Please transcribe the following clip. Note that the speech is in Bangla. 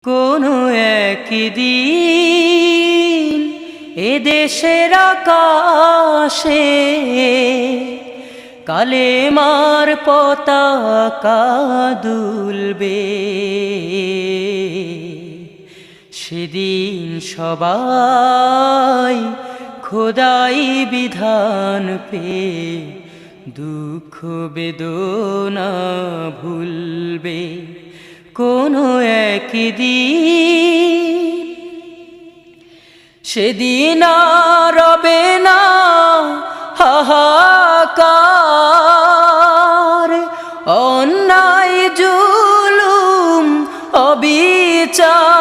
কোনো একদিন এদেশের আকাশে কালেমার পতাকা দুলবে। সেদিন সবাই খোদাই বিধান পেয়ে দুঃখ বেদনা ভুলবে। কোনো একদিন সেদিন আর রবে না হাহাকার, অন্যায় জুলুম অবিচার